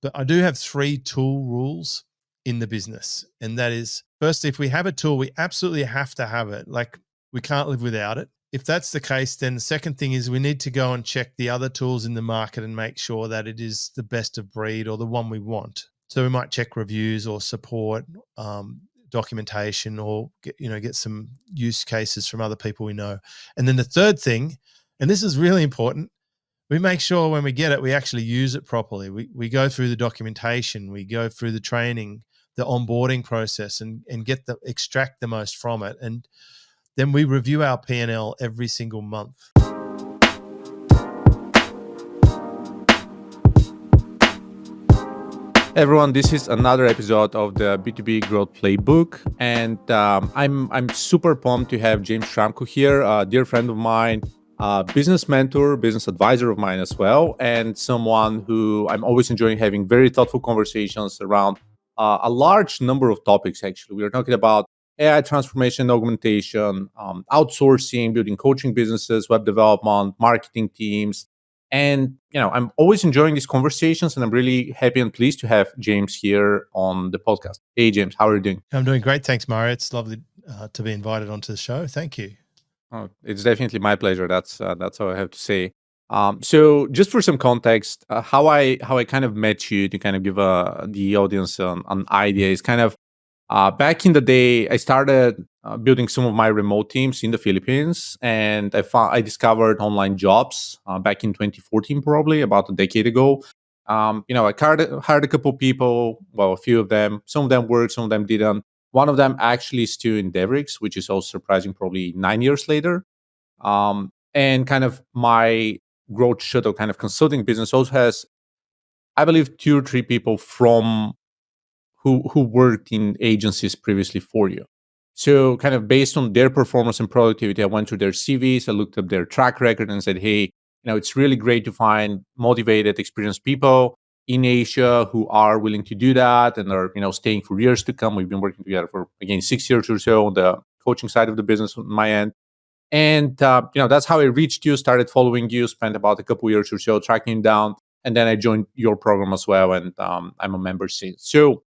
But I do have 3 tool rules in the business. And that is, first, if we have a tool, we absolutely have to have it. Like, we can't live without it. If that's the case, then the second thing is we need to go and check the other tools in the market and make sure that it is the best of breed or the one we want. So we might check reviews or support, documentation, or get some use cases from other people we know. And then the third thing, and this is really important, we make sure when we get it, we actually use it properly. We go through the documentation, we go through the training, the onboarding process, and extract the most from it. And then we review our P&L every single month. Everyone, this is another episode of the B2B Growth Playbook, and I'm super pumped to have James Schramko here, a dear friend of mine, business mentor, business advisor of mine as well, and someone who I'm always enjoying having very thoughtful conversations around a large number of topics. Actually, we are talking about AI transformation, augmentation, outsourcing, building coaching businesses, web development, marketing teams. And, I'm always enjoying these conversations, and I'm really happy and pleased to have James here on the podcast. Hey, James, how are you doing? I'm doing great. Thanks, Mario. It's lovely to be invited onto the show. Thank you. Oh, it's definitely my pleasure. That's all I have to say. So just for some context, how I kind of met you, to kind of give the audience an idea, is kind of back in the day, I started building some of my remote teams in the Philippines, and I discovered online jobs back in 2014, probably about a decade ago. I hired a couple people, well, a few of them. Some of them worked, some of them didn't. One of them actually is still in Devrix, which is also surprising, probably 9 years later. And kind of my growth shuttle kind of consulting business also has, I believe, 2 or 3 people from who worked in agencies previously for you. So kind of based on their performance and productivity, I went through their CVs, I looked up their track record and said, hey, it's really great to find motivated, experienced people in Asia who are willing to do that and are, staying for years to come. We've been working together for, again, 6 years or so on the coaching side of the business on my end. And, that's how I reached you, started following you, spent about a couple years or so tracking you down. And then I joined your program as well. And I'm a member since. So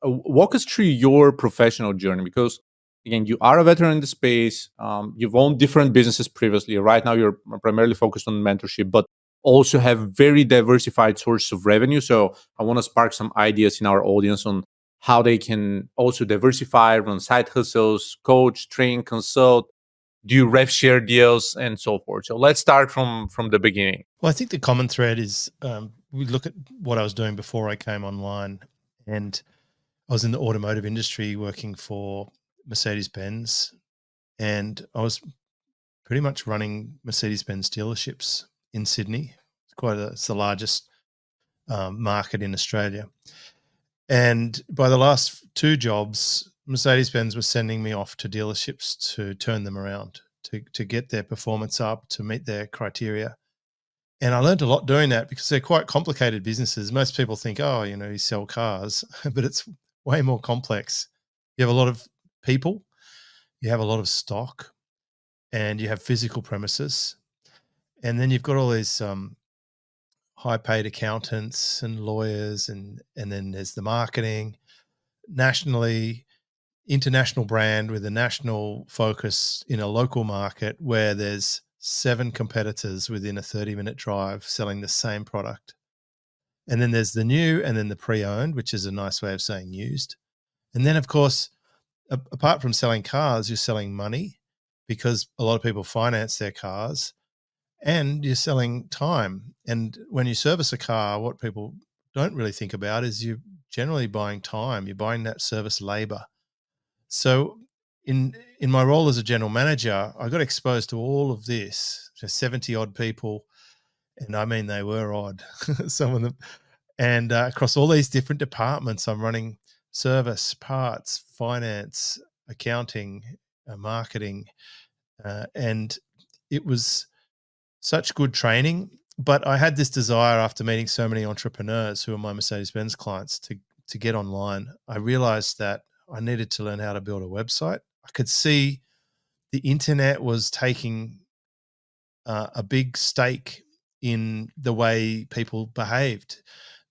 walk us through your professional journey, because again, you are a veteran in the space. You've owned different businesses previously. Right now, you're primarily focused on mentorship, but also have very diversified sources of revenue. So I want to spark some ideas in our audience on how they can also diversify, run side hustles, coach, train, consult, do rev share deals, and so forth. So let's start from the beginning. Well, I think the common thread is we look at what I was doing before I came online, and I was in the automotive industry working for Mercedes-Benz, and I was pretty much running Mercedes-Benz dealerships in Sydney. It's the largest market in Australia. And by the last 2 jobs, Mercedes-Benz was sending me off to dealerships to turn them around, to get their performance up, to meet their criteria. And I learned a lot doing that because they're quite complicated businesses. Most people think, oh, you sell cars, but it's way more complex. You have a lot of people, you have a lot of stock, and you have physical premises. And then you've got all these high-paid accountants and lawyers, and then there's the marketing, nationally, international brand with a national focus in a local market where there's 7 competitors within a 30-minute drive selling the same product. And then there's the new and then the pre-owned, which is a nice way of saying used. And then, of course, apart from selling cars, you're selling money because a lot of people finance their cars, and you're selling time. And when you service a car, what people don't really think about is you're generally buying time. You're buying that service labor. So in my role as a general manager, I got exposed to all of this, to 70 odd people. And I mean, they were odd, some of them. And across all these different departments, I'm running service, parts, finance, accounting, marketing. And it was such good training. But I had this desire after meeting so many entrepreneurs who are my Mercedes-Benz clients to get online. I realized that I needed to learn how to build a website. I could see the internet was taking a big stake in the way people behaved.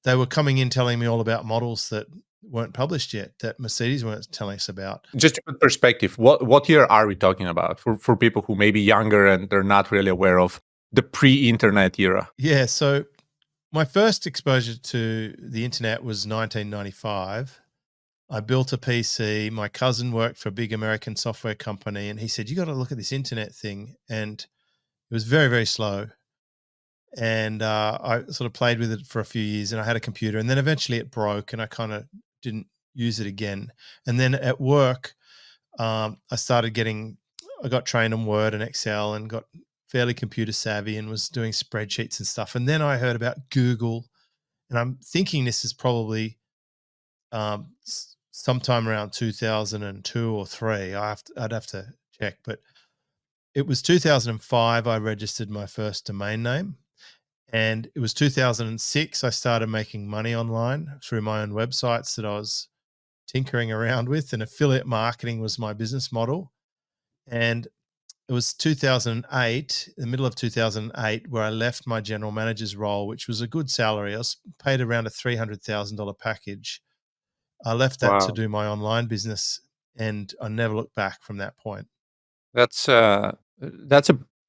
they were coming in telling me all about models that weren't published yet, that Mercedes weren't telling us about. Just to put perspective, what year are we talking about for people who may be younger and they're not really aware of the pre-internet era? Yeah, so my first exposure to the internet was 1995. I built a PC. My cousin worked for a big American software company, and he said, "You got to look at this internet thing." And it was very, very slow. And I sort of played with it for a few years, and I had a computer, and then eventually it broke, and I kind of didn't use it again. And then at work, I got trained on Word and Excel, and got fairly computer savvy, and was doing spreadsheets and stuff. And then I heard about Google, and I'm thinking this is probably sometime around 2002 or three. I'd have to check, but it was 2005. I registered my first domain name, and it was 2006. I started making money online through my own websites that I was tinkering around with, and affiliate marketing was my business model. And it was 2008, the middle of 2008, where I left my general manager's role, which was a good salary. I was paid around a $300,000 package. I left that to Wow. do my online business, and I never looked back from that point. That's a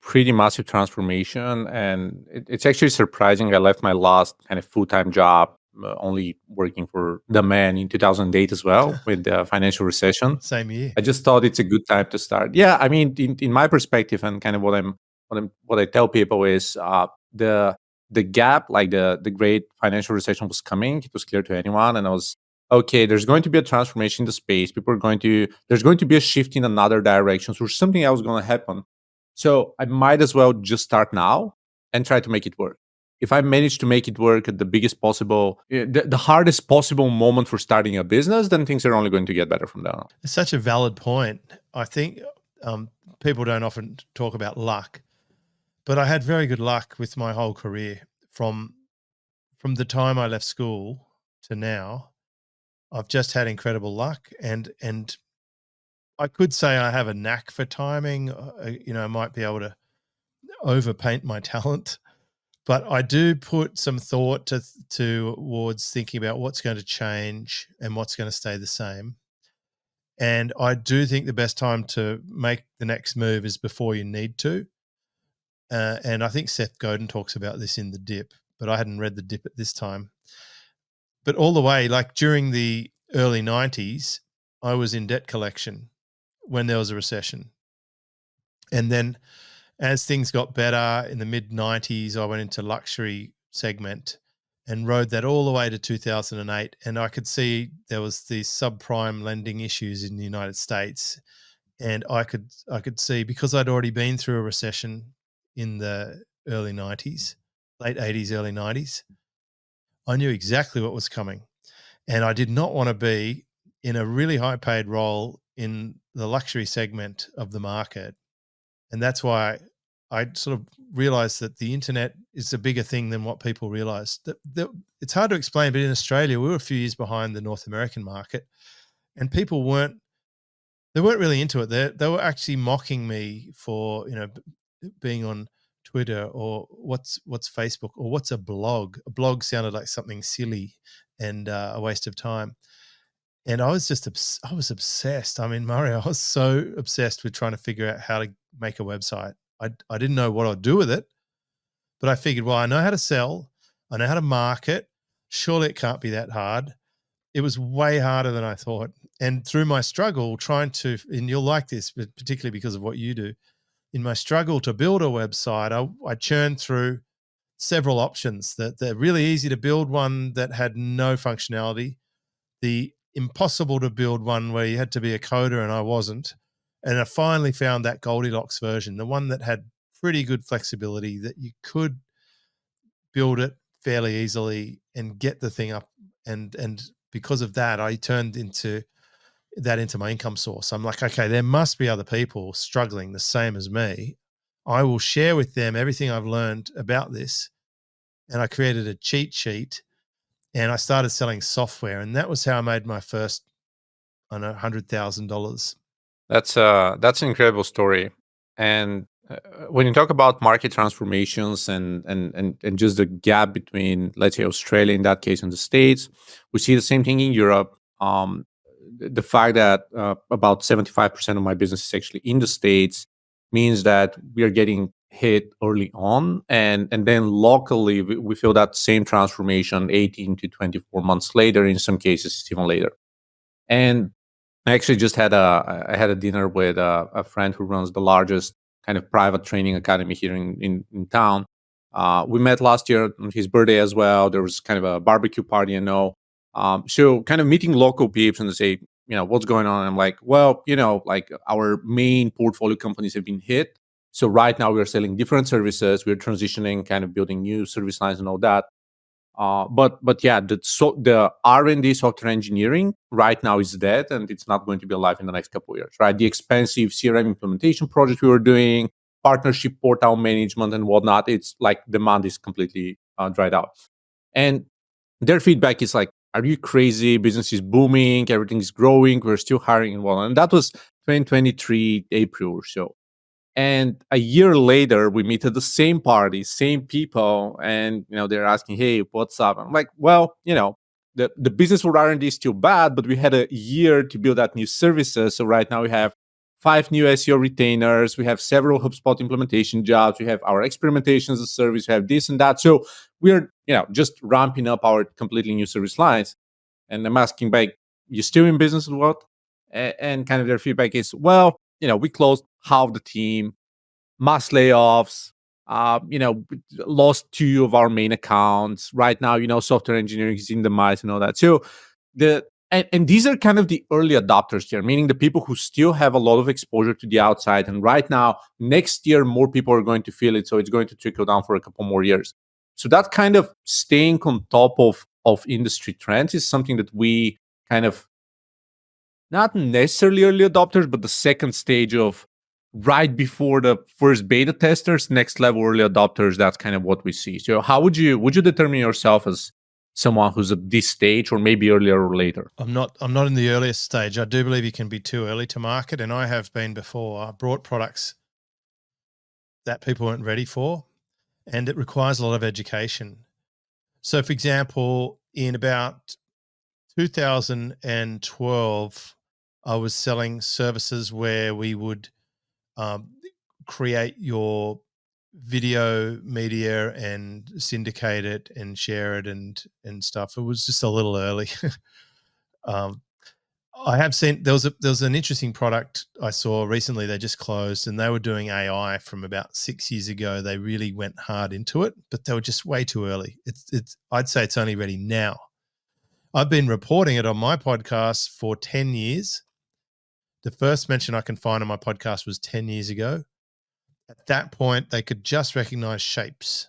pretty massive transformation, and it's actually surprising. I left my last kind of full-time job, only working for the man in 2008 as well with the financial recession. Same year. I just thought it's a good time to start. Yeah, I mean, in my perspective, and kind of what I tell people is the gap, like the great financial recession was coming. It was clear to anyone, and I was okay. There's going to be a transformation in the space. There's going to be a shift in another direction. So something else going to happen. So I might as well just start now and try to make it work. If I manage to make it work at the biggest possible, the hardest possible moment for starting a business, then things are only going to get better from there on. It's such a valid point. I think people don't often talk about luck, but I had very good luck with my whole career from the time I left school to now. I've just had incredible luck, and I could say I have a knack for timing. I might be able to overpaint my talent, but I do put some thought towards thinking about what's going to change and what's going to stay the same. And I do think the best time to make the next move is before you need to. And I think Seth Godin talks about this in The Dip, but I hadn't read The Dip at this time. But all the way, like during the early 90s, I was in debt collection when there was a recession. And then as things got better in the mid 90s, I went into luxury segment and rode that all the way to 2008. And I could see there was these subprime lending issues in the United States. And I could see, because I'd already been through a recession in the early 90s, late 80s, early 90s, I knew exactly what was coming. And I did not want to be in a really high paid role in the luxury segment of the market. And that's why I sort of realized that the internet is a bigger thing than what people realize. It's hard to explain, but in Australia, we were a few years behind the North American market, and people weren't really into it. They were actually mocking me for being on Twitter, or what's Facebook, or what's a blog. A blog sounded like something silly and a waste of time. And I was I was obsessed. I mean, Mario, I was so obsessed with trying to figure out how to make a website. I didn't know what I'd do with it, but I figured, well, I know how to sell, I know how to market. Surely it can't be that hard. It was way harder than I thought. And through my struggle trying to, and you'll like this, but particularly because of what you do, in my struggle to build a website, I churned through several options. That they're really easy to build one that had no functionality, the impossible to build one where you had to be a coder and I wasn't. And I finally found that Goldilocks version, the one that had pretty good flexibility, that you could build it fairly easily and get the thing up. And because of that, I turned into my income source. I'm like, okay, there must be other people struggling the same as me. I will share with them everything I've learned about this. And I created a cheat sheet, and I started selling software. And that was how I made my first, I don't know, $100,000. That's an incredible story, and When you talk about market transformations and just the gap between, let's say, Australia in that case and the States, we see the same thing in Europe. The fact that about 75% of my business is actually in the States means that we are getting hit early on, and then locally we feel that same transformation 18 to 24 months later, in some cases it's even later. And I actually just had I had a dinner with a friend who runs the largest kind of private training academy here in town. We met last year on his birthday as well. There was kind of a barbecue party, so kind of meeting local peeps and say, what's going on? I'm like, well, like our main portfolio companies have been hit. So right now we're selling different services. We're transitioning, kind of building new service lines and all that. But yeah, the R&D software engineering right now is dead, and it's not going to be alive in the next couple of years, right? The expensive CRM implementation project we were doing, partnership portal management and whatnot, it's like demand is completely dried out. And their feedback is like, "Are you crazy? Business is booming, everything is growing, we're still hiring and whatnot." And that was 2023 April or so. And a year later, we meet at the same party, same people, and they're asking, "Hey, what's up?" I'm like, "Well, the business for R&D is still bad, but we had a year to build out new services. So right now we have 5 new SEO retainers, we have several HubSpot implementation jobs, we have our experimentation as a service, we have this and that. So we're just ramping up our completely new service lines." And I'm asking back, "You still in business with what?" And kind of their feedback is, "Well, we closed half the team, mass layoffs, lost 2 of our main accounts. Right now, software engineering is in the mice and all that." So and these are kind of the early adopters here, meaning the people who still have a lot of exposure to the outside. And right now, next year, more people are going to feel it. So it's going to trickle down for a couple more years. So that kind of staying on top of industry trends is something that we kind of, not necessarily early adopters, but the second stage of right before the first beta testers, next level early adopters. That's kind of what we see. So how would you determine yourself as someone who's at this stage, or maybe earlier or later? I'm not in the earliest stage. I do believe you can be too early to market, and I have been before. I brought products that people weren't ready for, and it requires a lot of education. So, for example, in about 2012, I was selling services where we would um, create your video media and syndicate it and share it and stuff. It was just a little early. um, I have seen there was an interesting product I saw recently. They just closed, and they were doing AI from about 6 years ago. They really went hard into it, but they were just way too early. It's I'd say it's only ready now. I've been reporting it on my podcast for 10 years. The first mention I can find on my podcast was 10 years ago. At that point, they could just recognize shapes.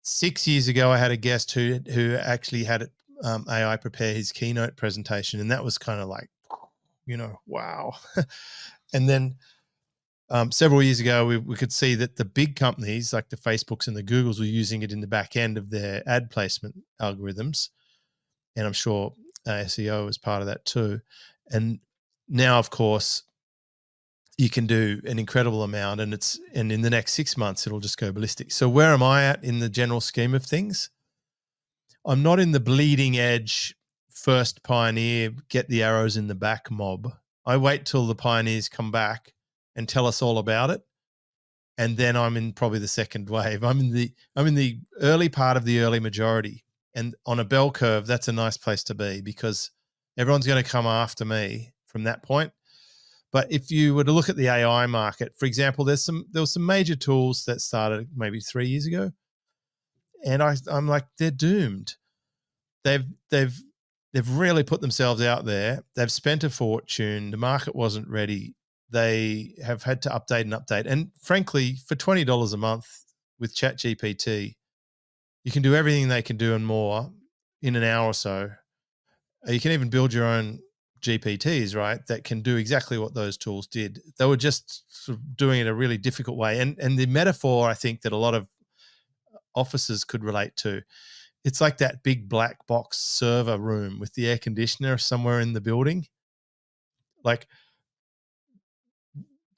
6 years ago, I had a guest who actually had AI prepare his keynote presentation, and that was kind of like, wow. And then several years ago, we could see that the big companies like the Facebooks and the Googles were using it in the back end of their ad placement algorithms. And I'm sure SEO is part of that too. And now, of course, you can do an incredible amount, and in the next 6 months, it'll just go ballistic. So where am I at in the general scheme of things? I'm not in the bleeding edge, first pioneer, get the arrows in the back mob. I wait till the pioneers come back and tell us all about it. And then I'm in probably the second wave. I'm in the early part of the early majority. And on a bell curve, that's a nice place to be, because everyone's going to come after me from that point. But if you were to look at the AI market, for example, there were some major tools that started maybe 3 years ago, and I'm like, they're doomed. They've they've they've really put themselves out there. They've spent a fortune. The market wasn't ready. They have had to update and update. And frankly, for $20 a month with ChatGPT, you can do everything they can do and more in an hour or so. You can even build your own GPTs, right, that can do exactly what those tools did. They were just sort of doing it a really difficult way. And the metaphor, I think, that a lot of offices could relate to, it's like that big black box server room with the air conditioner somewhere in the building. Like,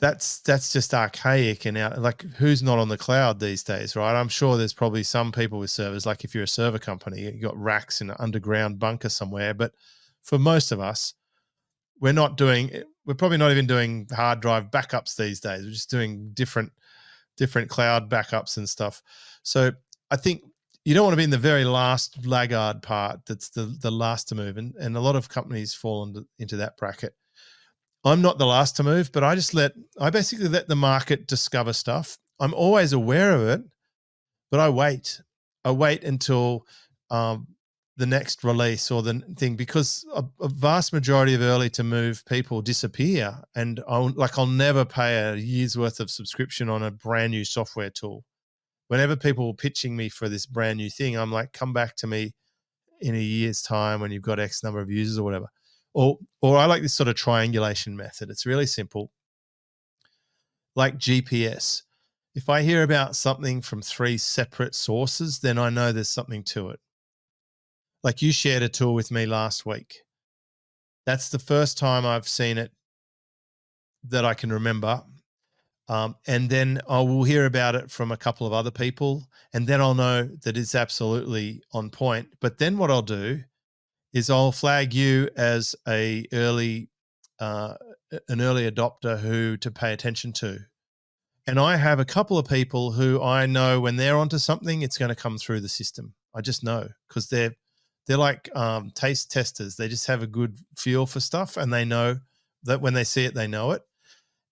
that's just archaic. And like, who's not on the cloud these days, right? I'm sure there's probably some people with servers. Like if you're a server company, you got racks in an underground bunker somewhere. But for most of us, we're probably not even doing hard drive backups these days. We're just doing different cloud backups and stuff. So I think you don't want to be in the very last laggard part. That's the last to move, and a lot of companies fall into that bracket. I'm not the last to move, but I basically let the market discover stuff. I'm always aware of it, but I wait. I wait until the next release or the thing, because a vast majority of early to move people disappear, and I'll never pay a year's worth of subscription on a brand new software tool. Whenever people are pitching me for this brand new thing, I'm like, come back to me in a year's time when you've got X number of users or whatever. Or I like this sort of triangulation method. It's really simple. Like GPS. If I hear about something from 3 separate sources, then I know there's something to it. Like you shared a tool with me last week. That's the first time I've seen it that I can remember. And then I will hear about it from a couple of other people, and then I'll know that it's absolutely on point. But then what I'll do is I'll flag you as an early adopter who to pay attention to. And I have a couple of people who I know when they're onto something, it's going to come through the system. I just know, because they're like taste testers. They just have a good feel for stuff, and they know that when they see it, they know it.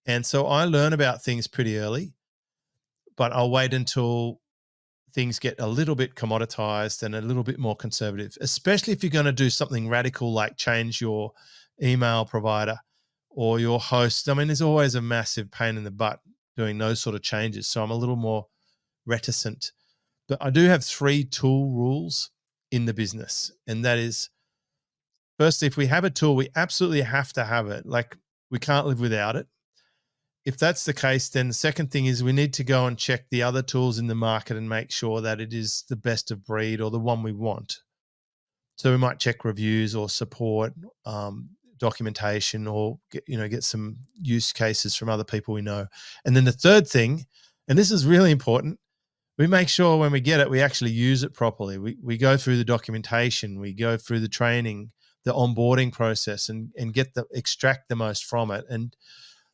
And so I learn about things pretty early, but I'll wait until things get a little bit commoditized and a little bit more conservative, especially if you're going to do something radical like change your email provider or your host. I mean, there's always a massive pain in the butt doing those sort of changes. So I'm a little more reticent. But I do have 3 tool rules in the business. And that is, firstly, if we have a tool, we absolutely have to have it. Like, we can't live without it. If that's the case, then the second thing is we need to go and check the other tools in the market and make sure that it is the best of breed or the one we want. So we might check reviews or support, documentation, or get some use cases from other people we know. And then the third thing, and this is really important, we make sure when we get it, we actually use it properly. We go through the documentation, we go through the training, the onboarding process, and extract the most from it. And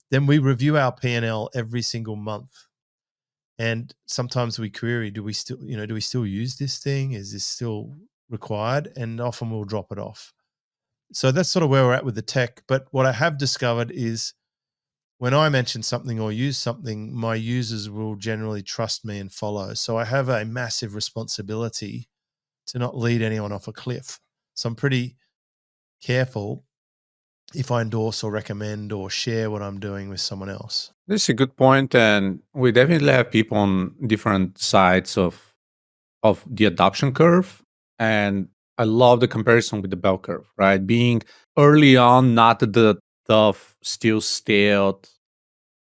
then we review our P&L every single month. And sometimes we query, do we still use this thing? Is this still required? And often we'll drop it off. So that's sort of where we're at with the tech. But what I have discovered is when I mention something or use something, my users will generally trust me and follow. So I have a massive responsibility to not lead anyone off a cliff. So I'm pretty careful if I endorse or recommend or share what I'm doing with someone else. This is a good point, and we definitely have people on different sides of the adoption curve. And I love the comparison with the bell curve, right? Being early on, not at the tough, still stale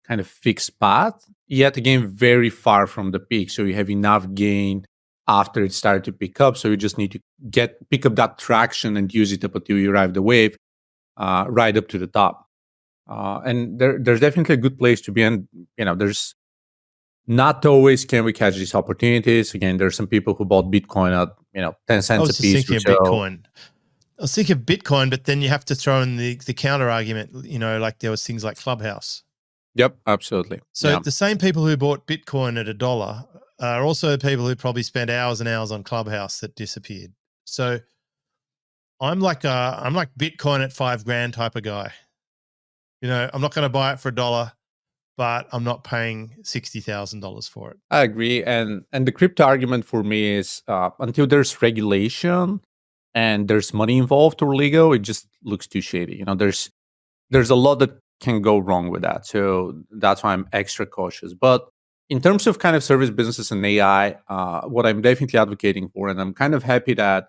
kind of fixed path, yet again, very far from the peak. So you have enough gain after it started to pick up. So you just need to pick up that traction and use it up until you arrive the wave, right up to the top. And there's definitely a good place to be. And, there's not always can we catch these opportunities. Again, there's some people who bought Bitcoin at 10 I cents was a just piece thinking or of so. Bitcoin. I was thinking of Bitcoin, but then you have to throw in the counter argument, like there was things like Clubhouse. Yep, absolutely. So Yeah, the same people who bought Bitcoin at $1 are also people who probably spent hours and hours on Clubhouse that disappeared. So I'm like Bitcoin at $5,000 type of guy. I'm not going to buy it for $1, but I'm not paying $60,000 for it. I agree. And the crypto argument for me is until there's regulation and there's money involved or legal, it just looks too shady. There's a lot that can go wrong with that. So that's why I'm extra cautious. But in terms of kind of service businesses and AI, what I'm definitely advocating for, and I'm kind of happy that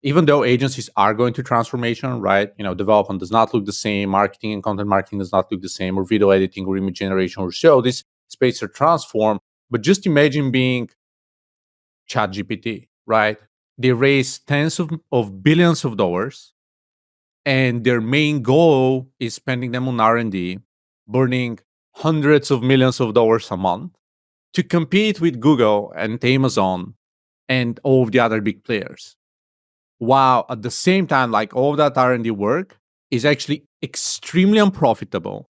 even though agencies are going to transformation, right? Development does not look the same, marketing and content marketing does not look the same, or video editing or image generation or so. These spaces are transformed. But just imagine being ChatGPT, right? They raise tens of billions of dollars, and their main goal is spending them on R&D, burning hundreds of millions of dollars a month to compete with Google and Amazon and all of the other big players. While at the same time, like all of that R&D work is actually extremely unprofitable.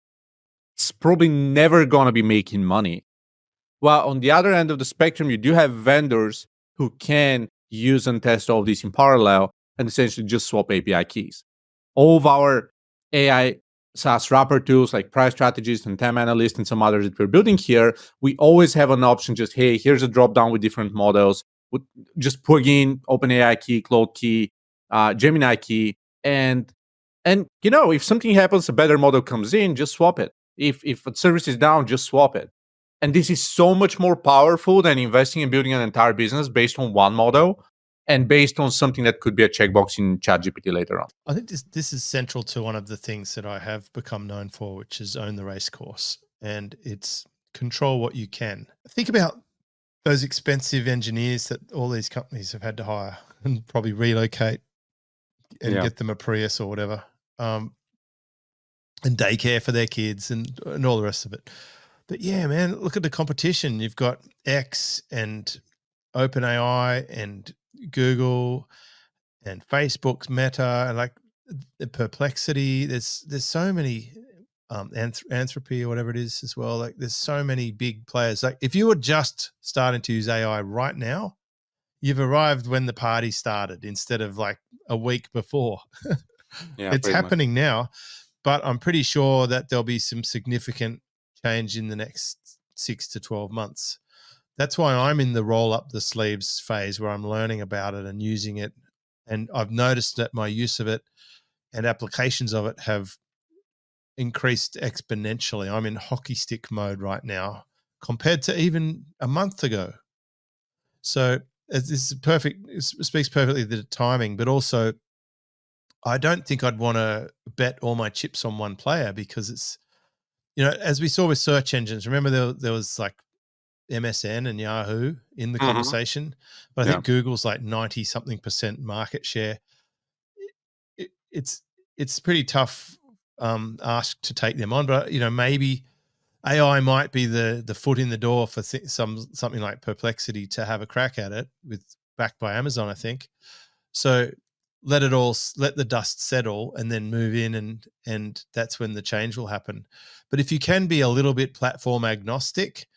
It's probably never going to be making money. While on the other end of the spectrum, you do have vendors who can use and test all of these in parallel and essentially just swap API keys. All of our AI SaaS wrapper tools like Price Strategist and Time Analyst and some others that we're building here, we always have an option just, hey, here's a drop down with different models. Just plug in OpenAI key, Claude key, Gemini key, and if something happens, a better model comes in, just swap it. If a service is down, just swap it. And this is so much more powerful than investing in building an entire business based on one model and based on something that could be a checkbox in ChatGPT later on. I think this is central to one of the things that I have become known for, which is own the race course, and it's control what you can. Think about those expensive engineers that all these companies have had to hire and probably relocate and get them a Prius or whatever, and daycare for their kids and all the rest of it. But yeah, man, look at the competition. You've got X and OpenAI and Google and Facebook's Meta and like the Perplexity. There's so many Anthropy or whatever it is as well. Like there's so many big players. Like if you were just starting to use AI right now, you've arrived when the party started instead of like a week before. It's happening now, but I'm pretty sure that there'll be some significant change in the next 6 to 12 months. That's why I'm in the roll up the sleeves phase where I'm learning about it and using it. And I've noticed that my use of it and applications of it have increased exponentially. I'm in hockey stick mode right now compared to even a month ago. So this is perfect. It speaks perfectly to the timing, but also I don't think I'd want to bet all my chips on one player because it's, as we saw with search engines, remember there was like MSN and Yahoo in the conversation, but I think Google's like 90 something % market share. It's pretty tough ask to take them on, but maybe AI might be the foot in the door for something like Perplexity to have a crack at it backed by Amazon, I think. So let the dust settle and then move in and that's when the change will happen. But if you can be a little bit platform agnostic,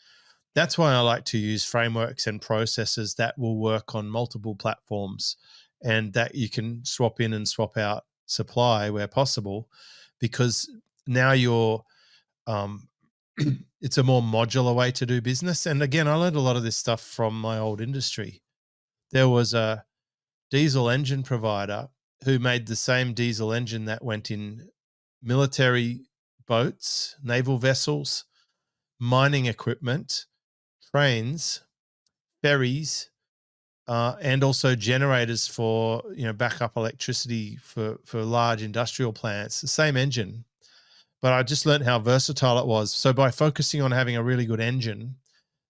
that's why I like to use frameworks and processes that will work on multiple platforms and that you can swap in and swap out supply where possible, because now you're it's a more modular way to do business. And again, I learned a lot of this stuff from my old industry. There was a diesel engine provider who made the same diesel engine that went in military boats, naval vessels, mining equipment, trains, ferries, and also generators for backup electricity for large industrial plants. The same engine, but I just learned how versatile it was. So by focusing on having a really good engine,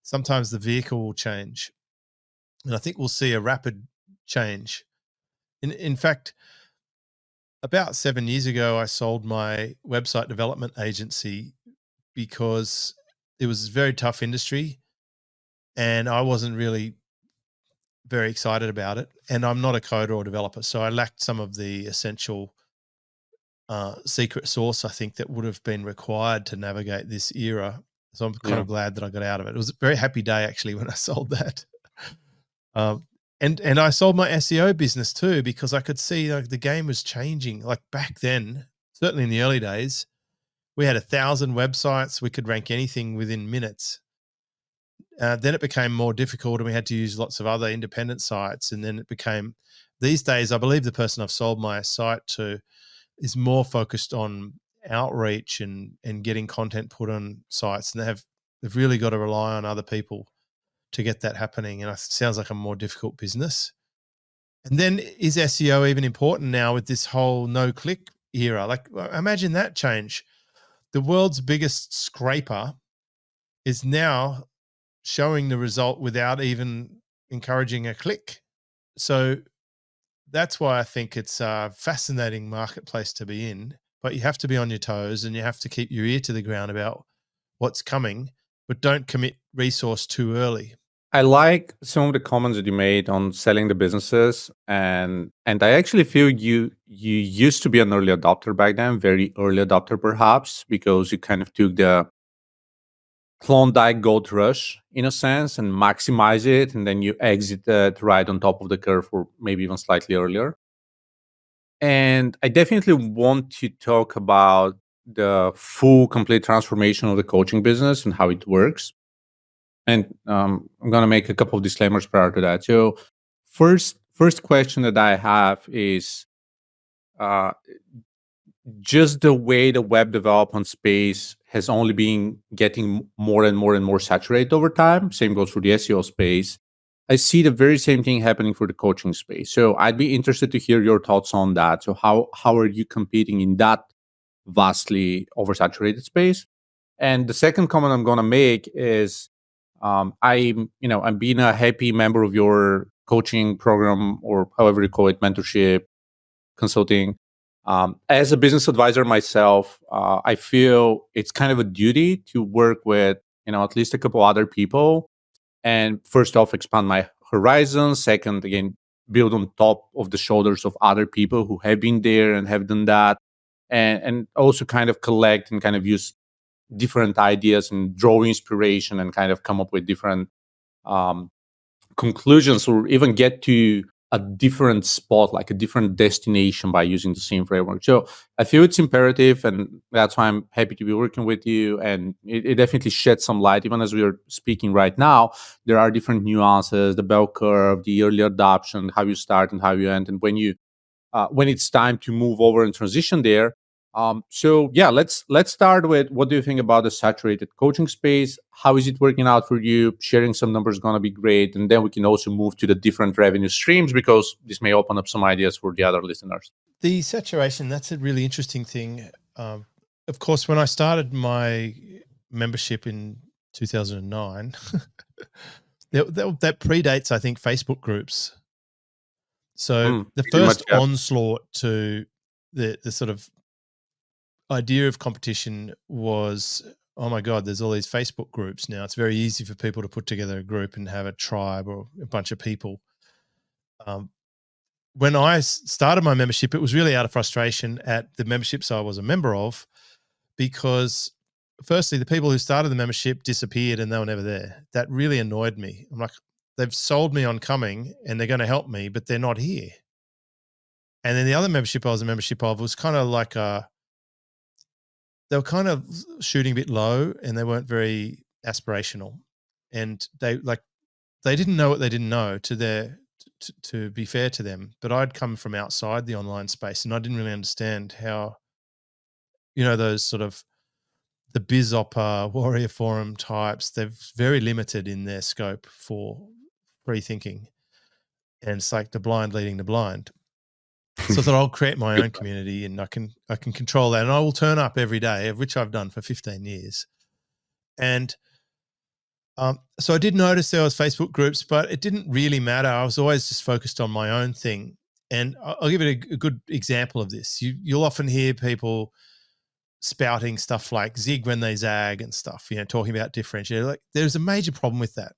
sometimes the vehicle will change, and I think we'll see a rapid change. In fact, about 7 years ago, I sold my website development agency because it was a very tough industry, and I wasn't really very excited about it. And I'm not a coder or developer, so I lacked some of the essential secret sauce, I think, that would have been required to navigate this era. So I'm kind of glad that I got out of it. It was a very happy day actually when I sold that. And I sold my SEO business too, because I could see like the game was changing. Like back then, certainly in the early days, we had 1,000 websites. We could rank anything within minutes. Then it became more difficult and we had to use lots of other independent sites. And then it became, these days, I believe the person I've sold my site to is more focused on outreach and getting content put on sites. And they've really got to rely on other people to get that happening. And it sounds like a more difficult business. And then is SEO even important now with this whole no-click era? Like imagine that change. The world's biggest scraper is now showing the result without even encouraging a click. So that's why I think it's a fascinating marketplace to be in, but you have to be on your toes and you have to keep your ear to the ground about what's coming, but don't commit resource too early. I like some of the comments that you made on selling the businesses, and I actually feel you used to be an early adopter back then, very early adopter perhaps, because you kind of took the Klondike gold rush in a sense and maximize it, and then you exited right on top of the curve, or maybe even slightly earlier. And I definitely want to talk about the full, complete transformation of the coaching business and how it works. And I'm gonna make a couple of disclaimers prior to that. So, first question that I have is uh, just the way the web development space has only been getting more and more and more saturated over time. Same goes for the SEO space. I see the very same thing happening for the coaching space. So I'd be interested to hear your thoughts on that. So how are you competing in that vastly oversaturated space? And the second comment I'm going to make is I'm being a happy member of your coaching program, or however you call it, mentorship, consulting. As a business advisor myself, I feel it's kind of a duty to work with at least a couple other people, and first off expand my horizons. Second, again, build on top of the shoulders of other people who have been there and have done that, and also kind of collect and kind of use different ideas and draw inspiration and kind of come up with different um, conclusions, or even get to a different spot, like a different destination, by using the same framework. So I feel it's imperative, and that's why I'm happy to be working with you. And it definitely sheds some light, even as we are speaking right now. There are different nuances, the bell curve, the early adoption, how you start and how you end, and when it's time to move over and transition there. So yeah, let's start with, what do you think about the saturated coaching space? How is it working out for you? Sharing some numbers is going to be great, and then we can also move to the different revenue streams, because this may open up some ideas for the other listeners. The saturation, that's a really interesting thing. Of course, when I started my membership in 2009, that predates, I think, Facebook groups. So the Pretty much, first yeah. onslaught to the sort of idea of competition was, oh my God, there's all these Facebook groups now. It's very easy for people to put together a group and have a tribe or a bunch of people. When I started my membership, it was really out of frustration at the memberships I was a member of, because firstly, the people who started the membership disappeared and they were never there. That really annoyed me. I'm like, they've sold me on coming and they're going to help me, but they're not here. And then the other membership I was a membership of was kind of like they were kind of shooting a bit low and they weren't very aspirational. And they didn't know what they didn't know, to be fair to them. But I'd come from outside the online space and I didn't really understand how, those sort of the BizOpper, Warrior Forum types, they're very limited in their scope for free thinking. And it's like the blind leading the blind. So I thought I'll create my own community and I can control that. And I will turn up every day, which I've done for 15 years. And so I did notice there was Facebook groups, but it didn't really matter. I was always just focused on my own thing. And I'll give it a good example of this. You'll often hear people spouting stuff like zig when they zag and stuff, talking about differentiator. Like, there's a major problem with that.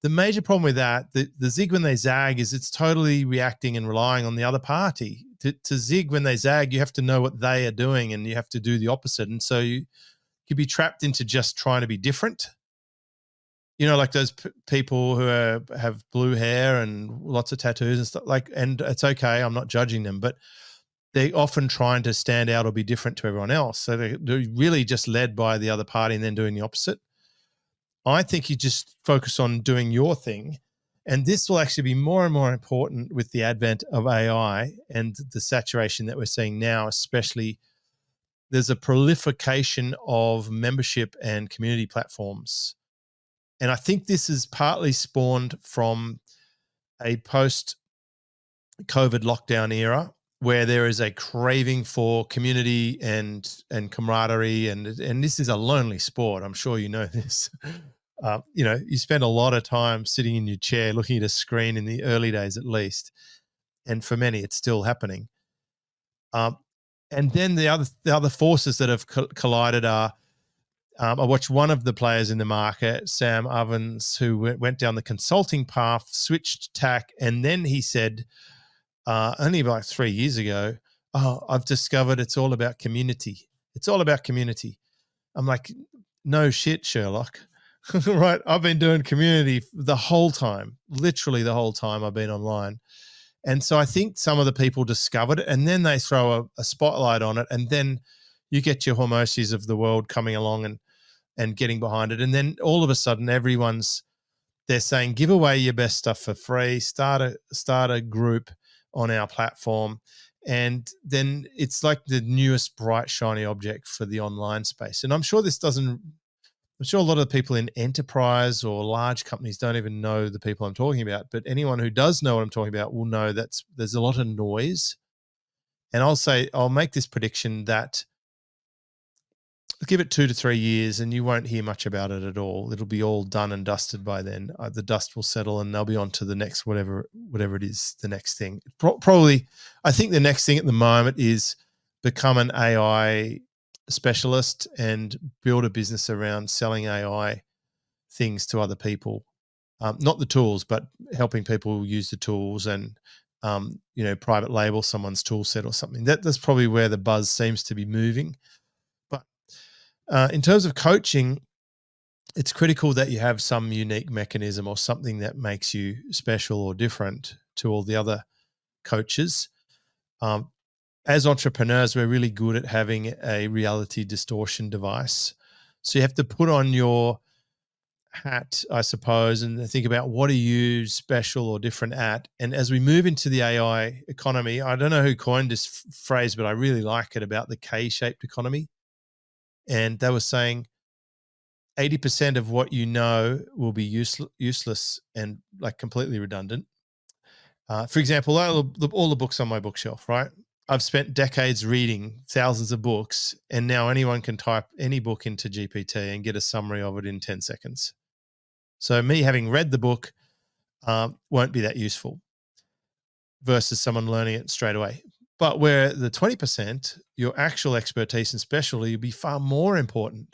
The major problem with that, the zig when they zag, is it's totally reacting and relying on the other party. To zig when they zag, you have to know what they are doing and you have to do the opposite. And so you could be trapped into just trying to be different. Like those people who have blue hair and lots of tattoos and stuff, and it's okay, I'm not judging them, but they're often trying to stand out or be different to everyone else. So they're really just led by the other party and then doing the opposite. I think you just focus on doing your thing. And this will actually be more and more important with the advent of AI and the saturation that we're seeing now, especially. There's a proliferation of membership and community platforms. And I think this is partly spawned from a post-COVID lockdown era where there is a craving for community and camaraderie. And this is a lonely sport. I'm sure you know this. You spend a lot of time sitting in your chair looking at a screen, in the early days at least. And for many, it's still happening. And then the other forces that have collided are I watched one of the players in the market, Sam Ovens, who went down the consulting path, switched tack, and then he said, only about 3 years ago, "Oh, I've discovered it's all about community. It's all about community." I'm like, "No shit, Sherlock." Right? I've been doing community the whole time, literally the whole time I've been online. And so I think some of the people discovered it, and then they throw a spotlight on it, and then you get your Hormozis of the world coming along and getting behind it. And then all of a sudden they're saying, give away your best stuff for free, start a group on our platform. And then it's like the newest bright shiny object for the online space. And I'm sure a lot of the people in enterprise or large companies don't even know the people I'm talking about, but anyone who does know what I'm talking about will know that there's a lot of noise. And I'll make this prediction that give it 2 to 3 years and you won't hear much about it at all. It'll be all done and dusted by then. The dust will settle and they'll be on to the next whatever it is, the next thing. Probably, I think the next thing at the moment is become an AI specialist and build a business around selling AI things to other people. Not the tools, but helping people use the tools and private label someone's tool set or something. That's probably where the buzz seems to be moving. But in terms of coaching, it's critical that you have some unique mechanism or something that makes you special or different to all the other coaches. As entrepreneurs, we're really good at having a reality distortion device. So you have to put on your hat, I suppose, and think about what are you special or different at. And as we move into the AI economy, I don't know who coined this phrase, but I really like it, about the K-shaped economy. And they were saying 80% of what you know will be useless and like completely redundant. For example, all the books on my bookshelf, right? I've spent decades reading thousands of books, and now anyone can type any book into GPT and get a summary of it in 10 seconds. So me having read the book won't be that useful versus someone learning it straight away. But where the 20%, your actual expertise and specialty will be far more important.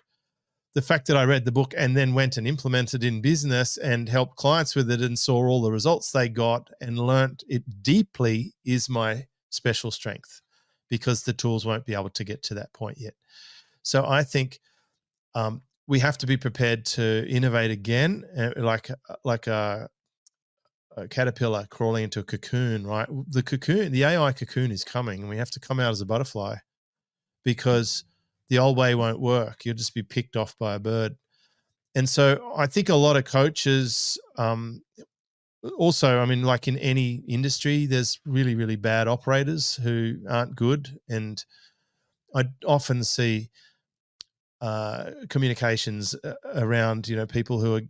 The fact that I read the book and then went and implemented in business and helped clients with it and saw all the results they got and learnt it deeply is my special strength, because the tools won't be able to get to that point yet. So I think we have to be prepared to innovate again, like a caterpillar crawling into a cocoon, right? The AI cocoon is coming, and we have to come out as a butterfly, because the old way won't work. You'll just be picked off by a bird. And so I think a lot of coaches, also, I mean, like in any industry, there's really, really bad operators who aren't good. And I often see communications around, people who are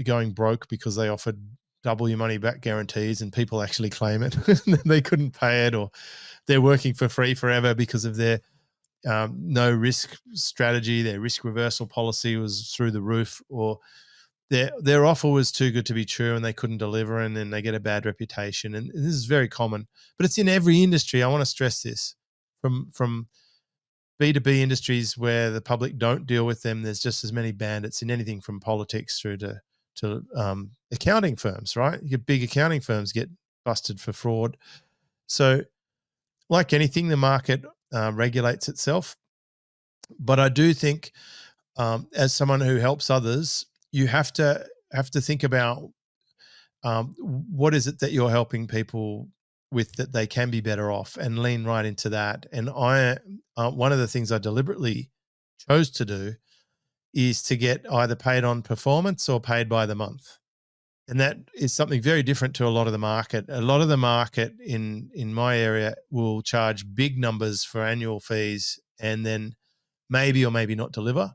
going broke because they offered double your money back guarantees and people actually claim it. They couldn't pay it, or they're working for free forever because of their no risk strategy. Their risk reversal policy was through the roof, or their offer was too good to be true and they couldn't deliver, and then they get a bad reputation. And this is very common, but it's in every industry. I want to stress this. From B2B industries where the public don't deal with them, there's just as many bandits in anything from politics through to accounting firms, right? Your big accounting firms get busted for fraud. So like anything, the market regulates itself. But I do think, as someone who helps others, you have to think about what is it that you're helping people with that they can be better off, and lean right into that. And one of the things I deliberately chose to do is to get either paid on performance or paid by the month. And that is something very different to a lot of the market. A lot of the market in my area will charge big numbers for annual fees and then maybe or maybe not deliver.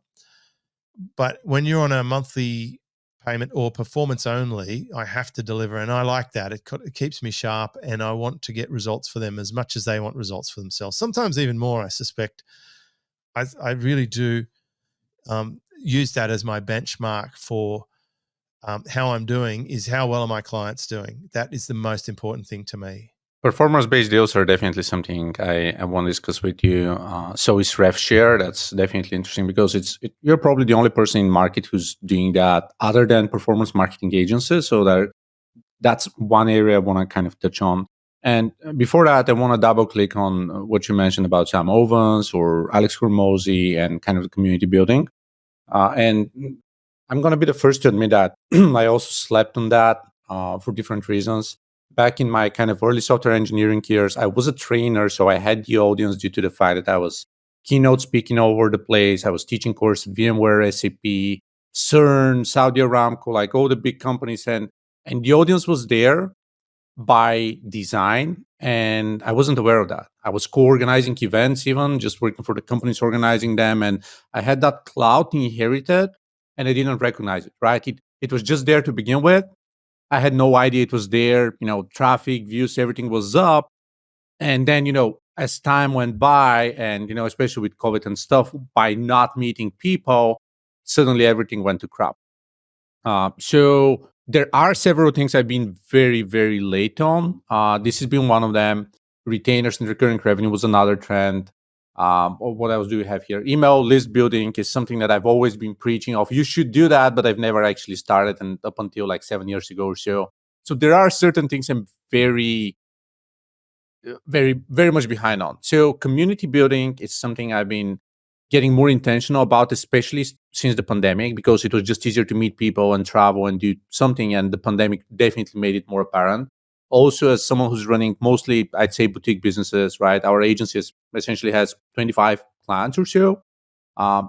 But when you're on a monthly payment or performance only, I have to deliver. And I like that. It keeps me sharp, and I want to get results for them as much as they want results for themselves. Sometimes even more, I suspect. I really do use that as my benchmark for how I'm doing, is how well are my clients doing. That is the most important thing to me. Performance-based deals are definitely something I want to discuss with you. So is rev share. That's definitely interesting because you're probably the only person in market who's doing that other than performance marketing agencies. So that's one area I want to kind of touch on. And before that, I want to double click on what you mentioned about Sam Ovens or Alex Hormozy and kind of the community building. And I'm going to be the first to admit that I also slept on that for different reasons. Back in my kind of early software engineering years, I was a trainer, so I had the audience due to the fact that I was keynote speaking all over the place. I was teaching course at VMware, SAP, CERN, Saudi Aramco, like all the big companies, and the audience was there by design, and I wasn't aware of that. I was co-organizing events, even just working for the companies organizing them, and I had that cloud inherited, and I didn't recognize it. Right, it was just there to begin with. I had no idea it was there. Traffic, views, everything was up, and then as time went by, and especially with COVID and stuff, by not meeting people, suddenly everything went to crap. So there are several things I've been very, very late on. This has been one of them. Retainers and recurring revenue was another trend. What else do we have here? Email list building is something that I've always been preaching of. You should do that, but I've never actually started, and up until like 7 years ago or so. So there are certain things I'm very, very much behind on. So community building is something I've been getting more intentional about, especially since the pandemic, because it was just easier to meet people and travel and do something. And the pandemic definitely made it more apparent. Also, as someone who's running mostly, I'd say, boutique businesses, right? Our agency essentially has 25 clients or so.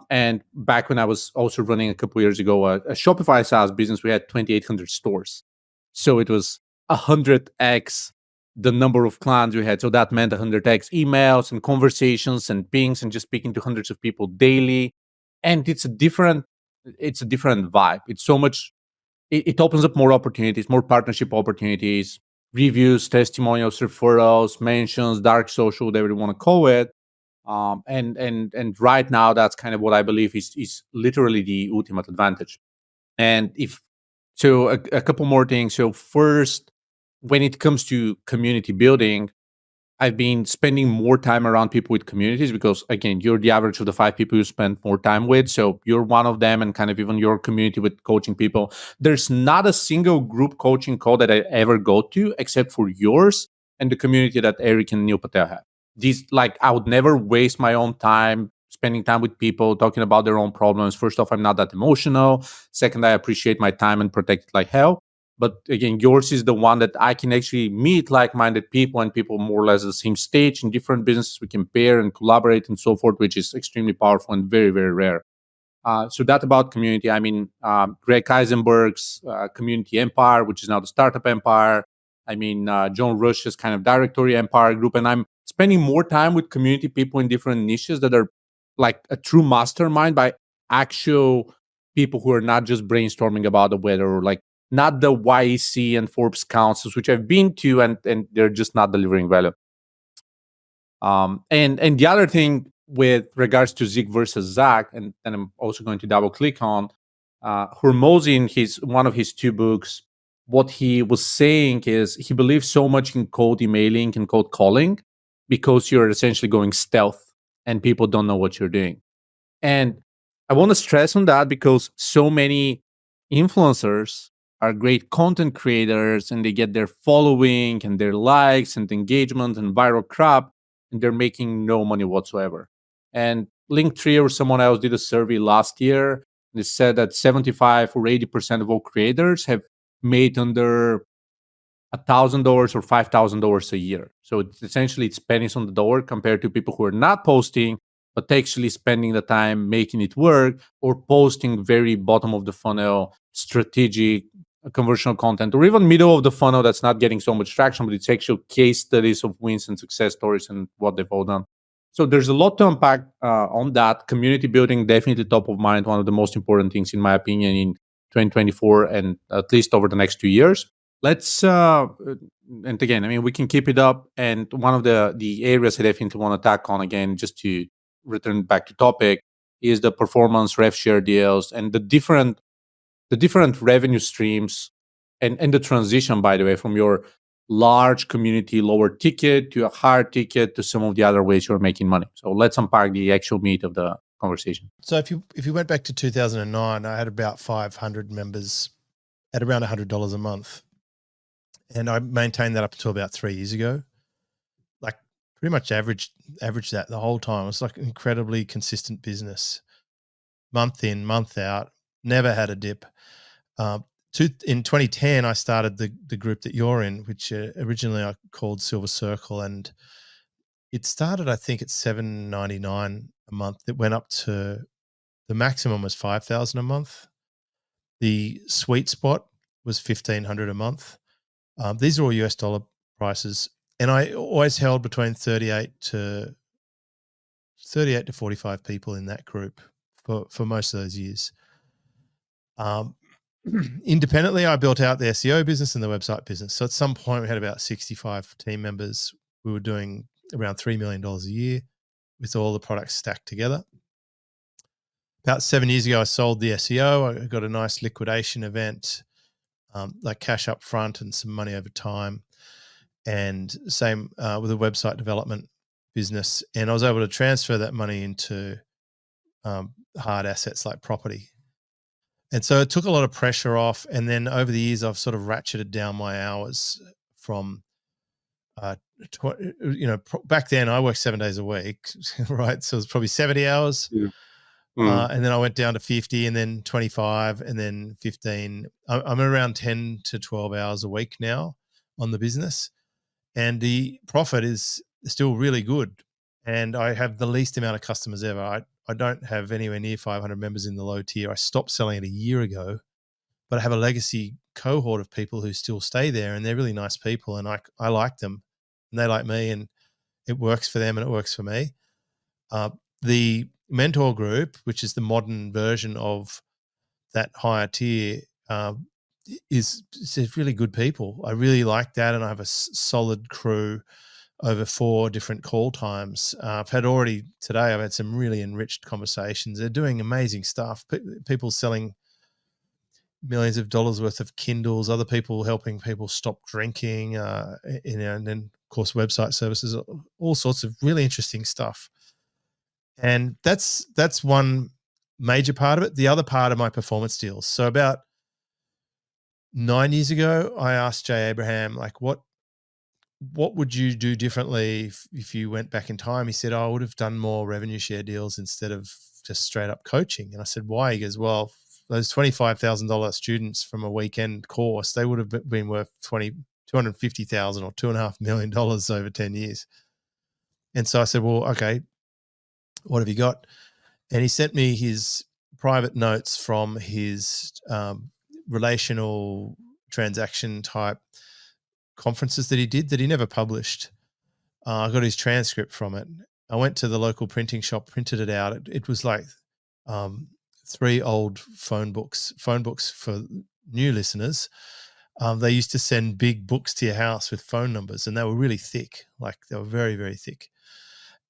And back when I was also running a couple years ago a Shopify SaaS business, we had 2,800 stores. So it was 100x the number of clients we had. So that meant 100x emails and conversations and pings and just speaking to hundreds of people daily. And it's a different vibe. It's so much. It opens up more opportunities, more partnership opportunities, reviews, testimonials, referrals, mentions, dark social, whatever you want to call it. And right now, that's kind of what I believe is literally the ultimate advantage. And if so, a couple more things. So first, when it comes to community building, I've been spending more time around people with communities because, again, you're the average of the 5 people you spend more time with. So you're one of them, and kind of even your community with coaching people. There's not a single group coaching call that I ever go to except for yours and the community that Eric and Neil Patel have. These, like, I would never waste my own time spending time with people talking about their own problems. First off, I'm not that emotional. Second, I appreciate my time and protect it like hell. But again, yours is the one that I can actually meet like-minded people and people more or less at the same stage in different businesses. We can pair and collaborate and so forth, which is extremely powerful and very, very rare. So that about community. I mean, Greg Eisenberg's Community Empire, which is now the Startup Empire. I mean, John Rush's kind of Directory Empire group. And I'm spending more time with community people in different niches that are like a true mastermind by actual people who are not just brainstorming about the weather, or like not the YEC and Forbes councils, which I've been to, and they're just not delivering value. And the other thing with regards to Zig versus Zach, and I'm also going to double click on Hormozy in one of his two books. What he was saying is he believes so much in cold emailing and cold calling because you're essentially going stealth and people don't know what you're doing. And I want to stress on that because so many influencers are great content creators and they get their following and their likes and engagement and viral crap, and they're making no money whatsoever. And Linktree or someone else did a survey last year. They said that 75 or 80% of all creators have made under $1,000 or $5,000 a year. So it's essentially pennies on the dollar compared to people who are not posting, but actually spending the time making it work or posting very bottom of the funnel strategic conversational content, or even middle of the funnel that's not getting so much traction, but it's actual case studies of wins and success stories and what they've all done. So there's a lot to unpack on that. Community building, definitely top of mind, one of the most important things in my opinion in 2024 and at least over the next 2 years. Let's and again, I mean, we can keep it up. And one of the areas I definitely want to tack on again, just to return back to topic, is the performance rev share deals and the different revenue streams, and the transition, by the way, from your large community, lower ticket to a higher ticket to some of the other ways you're making money. So let's unpack the actual meat of the conversation. So if you went back to 2009, I had about 500 members at around $100 a month, and I maintained that up until about 3 years ago. Like pretty much averaged that the whole time. It was like an incredibly consistent business, month in, month out. Never had a dip. In 2010, I started the group that you're in, which originally I called Silver Circle, and it started, I think, at $7.99 a month. It went up to the maximum was $5,000 a month. The sweet spot was $1,500 a month. These are all US dollar prices, and I always held between 38 to 45 people in that group for most of those years. Independently, I built out the SEO business and the website business. So at some point, we had about 65 team members. We were doing around $3 million a year with all the products stacked together. About 7 years ago, I sold the SEO. I got a nice liquidation event, like cash up front and some money over time. And same with the website development business. And I was able to transfer that money into hard assets like property. And so it took a lot of pressure off. And then over the years, I've sort of ratcheted down my hours from, back then I worked 7 days a week, right? So it was probably 70 hours. Yeah. And then I went down to 50 and then 25 and then 15. I'm around 10 to 12 hours a week now on the business. And the profit is still really good. And I have the least amount of customers ever. I don't have anywhere near 500 members in the low tier. I stopped selling it a year ago, but I have a legacy cohort of people who still stay there, and they're really nice people, and I like them, and they like me, and it works for them and it works for me. The mentor group, which is the modern version of that higher tier, is really good people. I really like that, and I have a solid crew over 4 different call times. I've had some really enriched conversations. They're doing amazing stuff. People selling millions of dollars worth of Kindles, other people helping people stop drinking, and then of course website services, all sorts of really interesting stuff. And that's one major part of it. The other part of my performance deals. So about 9 years ago, I asked Jay Abraham, like, what would you do differently if you went back in time? He said, I would have done more revenue share deals instead of just straight up coaching. And I said, why? He goes, well, those $25,000 students from a weekend course, they would have been worth $250,000 or $2.5 million over 10 years. And so I said, well, okay, what have you got? And he sent me his private notes from his relational transaction type conferences that he did that he never published. I got his transcript from it. I went to the local printing shop, printed it out. It was like 3 old phone books for new listeners. They used to send big books to your house with phone numbers, and they were really thick. Like they were very, very thick.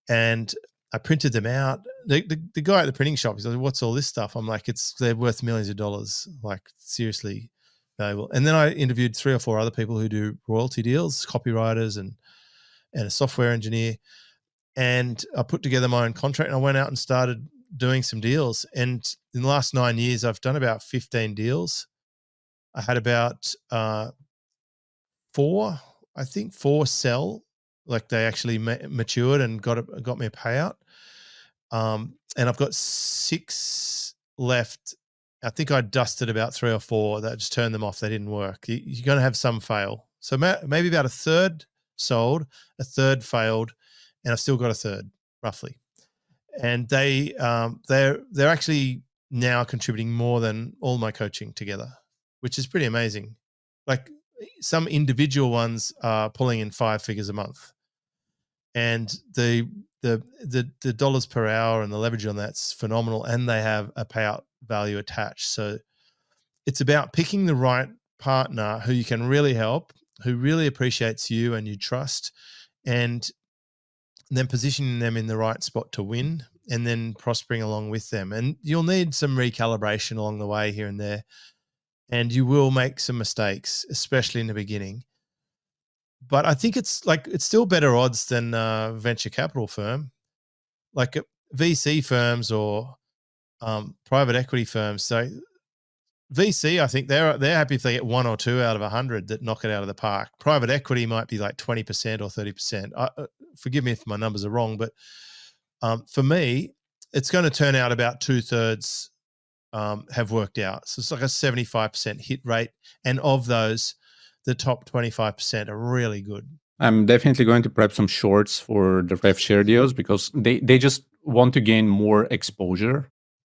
And I printed them out. The guy at the printing shop, he's like, what's all this stuff? I'm like, they're worth millions of dollars, like seriously valuable. And then I interviewed 3 or 4 other people who do royalty deals, copywriters and a software engineer. And I put together my own contract, and I went out and started doing some deals. And in the last 9 years, I've done about 15 deals. I had about 4 sell, like they actually matured and got me a payout. And I've got 6 left. I think I dusted about 3 or 4 that just turned them off. They didn't work. You're going to have some fail. So maybe about a third sold, a third failed, and I've still got a third roughly. And they're actually now contributing more than all my coaching together, which is pretty amazing. Like some individual ones are pulling in 5 figures a month, and the dollars per hour and the leverage on that's phenomenal, and they have a payout value attached. So it's about picking the right partner who you can really help, who really appreciates you and you trust, and then positioning them in the right spot to win, and then prospering along with them. And you'll need some recalibration along the way here and there, and you will make some mistakes, especially in the beginning. but I think it's still better odds than venture capital firm, like VC firms or private equity firms. So VC, I think they're happy if they get 1 or 2 out of 100 that knock it out of the park. Private equity might be like 20% or 30%. Forgive me if my numbers are wrong, but for me, it's going to turn out about 2/3 have worked out. So it's like a 75% hit rate, and of those, the top 25% are really good. I'm definitely going to prep some shorts for the rev share deals because they just want to gain more exposure.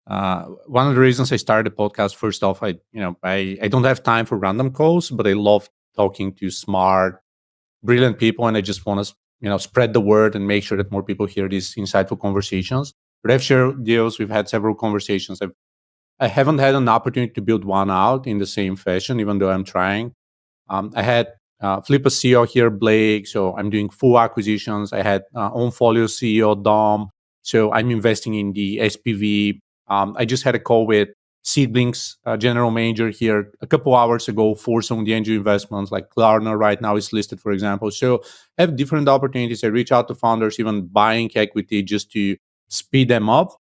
One of the reasons I started the podcast, first off, I don't have time for random calls, but I love talking to smart, brilliant people, and I just want to spread the word and make sure that more people hear these insightful conversations. Rev share deals, we've had several conversations. I haven't had an opportunity to build one out in the same fashion, even though I'm trying. I had Flip a CEO here, Blake. So I'm doing full acquisitions. I had OnFolio CEO, Dom. So I'm investing in the SPV. I just had a call with Seedlings general manager here a couple hours ago for some of the angel investments, like Klarna right now is listed, for example. So I have different opportunities. I reach out to founders, even buying equity just to speed them up.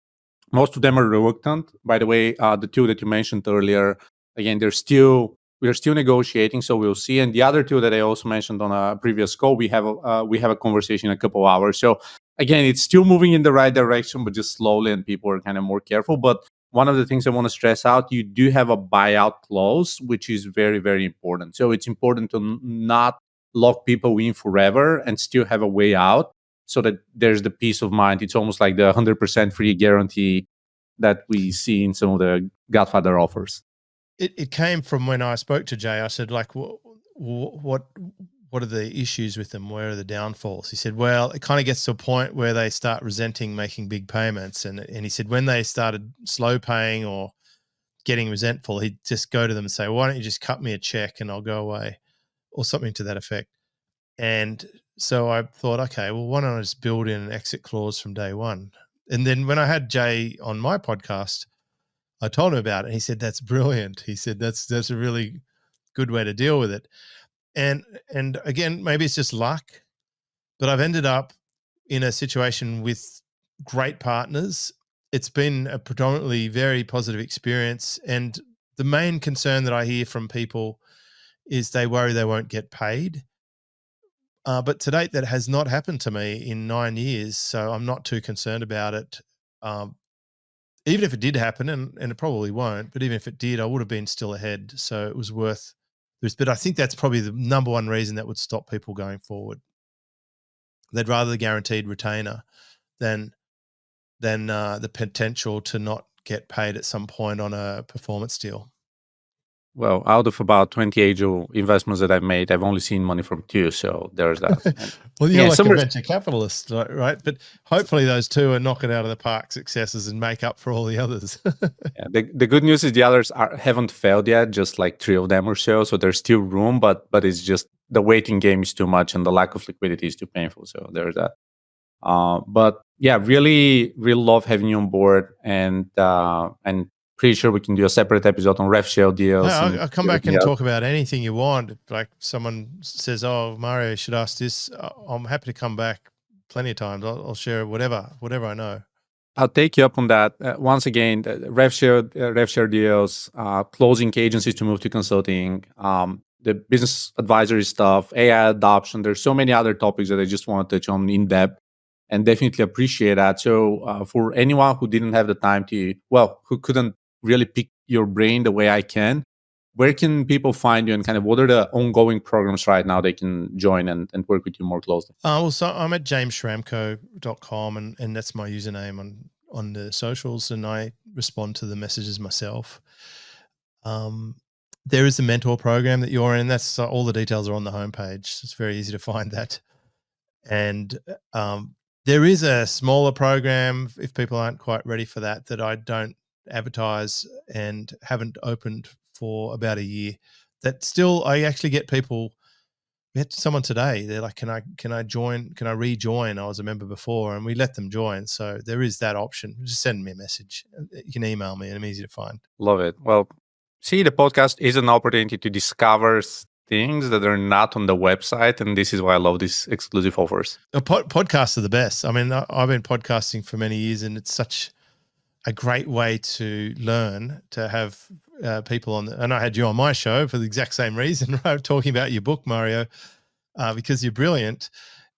Most of them are reluctant. By the way, the two that you mentioned earlier, again, we're still negotiating, so we'll see. And the other two that I also mentioned on a previous call, we have a conversation in a couple of hours. So again, it's still moving in the right direction, but just slowly, and people are kind of more careful. But one of the things I want to stress out, you do have a buyout clause, which is very, very important. So it's important to not lock people in forever and still have a way out, so that there's the peace of mind. It's almost like the 100% free guarantee that we see in some of the Godfather offers. It came from when I spoke to Jay. I said, like, what are the issues with them? Where are the downfalls? He said, well, it kind of gets to a point where they start resenting making big payments. And he said when they started slow paying or getting resentful, he'd just go to them and say, why don't you just cut me a check and I'll go away, or something to that effect. And so I thought, okay, well, why don't I just build in an exit clause from day one? And then when I had Jay on my podcast, I told him about it. And he said, that's brilliant. He said, that's a really good way to deal with it. And again, maybe it's just luck, but I've ended up in a situation with great partners. It's been a predominantly very positive experience. And the main concern that I hear from people is they worry they won't get paid. But to date, that has not happened to me in 9 years. So I'm not too concerned about it. Even if it did happen, and it probably won't, but even if it did, I would have been still ahead. So it was worth this. But I think that's probably the number one reason that would stop people going forward. They'd rather the guaranteed retainer than the potential to not get paid at some point on a performance deal. Well, out of about 20 angel investments that I've made, I've only seen money from 2. So there's that. Well, you're like a venture capitalist, right? But hopefully those 2 are knocking out of the park successes and make up for all the others. Yeah, the good news is the others haven't failed yet, just like 3 of them or so. So there's still room, but it's just the waiting game is too much and the lack of liquidity is too painful. So there's that. But yeah, really, really love having you on board, and pretty sure we can do a separate episode on rev share deals. I'll come back and talk about anything you want. Like someone says, "Oh, Mario should ask this," I'm happy to come back plenty of times. I'll share whatever I know. I'll take you up on that. Once again, rev share deals, closing agencies to move to consulting, the business advisory stuff, AI adoption. There's so many other topics that I just want to touch on in depth, and definitely appreciate that. So for anyone who didn't have the time who couldn't really pick your brain the way I can, where can people find you, and kind of what are the ongoing programs right now they can join and work with you more closely? Well, so I'm at jamesschramko.com, and that's my username on the socials, and I respond to the messages myself. There is a mentor program that you're in. That's all the details are on the homepage. It's very easy to find that. And there is a smaller program if people aren't quite ready for that I don't advertise and haven't opened for about a year. That still, I actually get people. We had someone today. They're like, "Can I join? Can I rejoin? I was a member before," and we let them join. So there is that option. Just send me a message. You can email me, and I'm easy to find. Love it. Well, see, the podcast is an opportunity to discover things that are not on the website, and this is why I love these exclusive offers. Podcasts are the best. I mean, I've been podcasting for many years, and it's such a great way to learn, to have people on. And I had you on my show for the exact same reason, right? Talking about your book, Mario, because you're brilliant.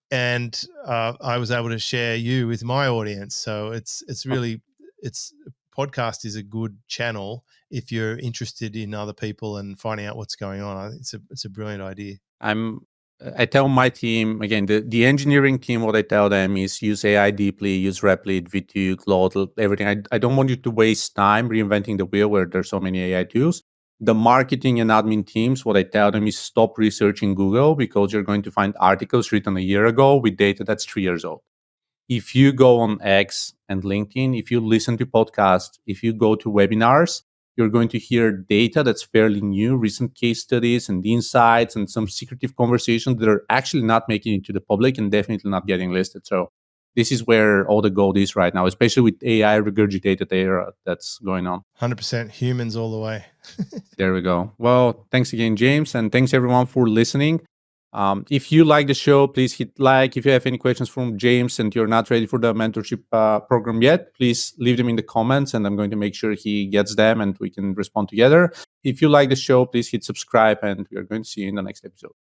And I was able to share you with my audience. So it's really, it's podcast is a good channel if you're interested in other people and finding out what's going on. I think it's a brilliant idea. I tell my team again, the engineering team, what I tell them is use AI deeply, use Replit, V2, Claude, everything. I don't want you to waste time reinventing the wheel where there's so many AI tools. The marketing and admin teams, what I tell them is stop researching Google, because you're going to find articles written a year ago with data that's 3 years old. If you go on X and LinkedIn, if you listen to podcasts, if you go to webinars, you're going to hear data that's fairly new, recent case studies and insights and some secretive conversations that are actually not making it to the public and definitely not getting listed. So this is where all the gold is right now, especially with AI regurgitated data that's going on. 100% humans all the way. There we go. Well, thanks again, James, and thanks everyone for listening. If you like the show, please hit like. If you have any questions from James and you're not ready for the mentorship program yet, please leave them in the comments and I'm going to make sure he gets them and we can respond together. If you like the show, please hit subscribe and we are going to see you in the next episode.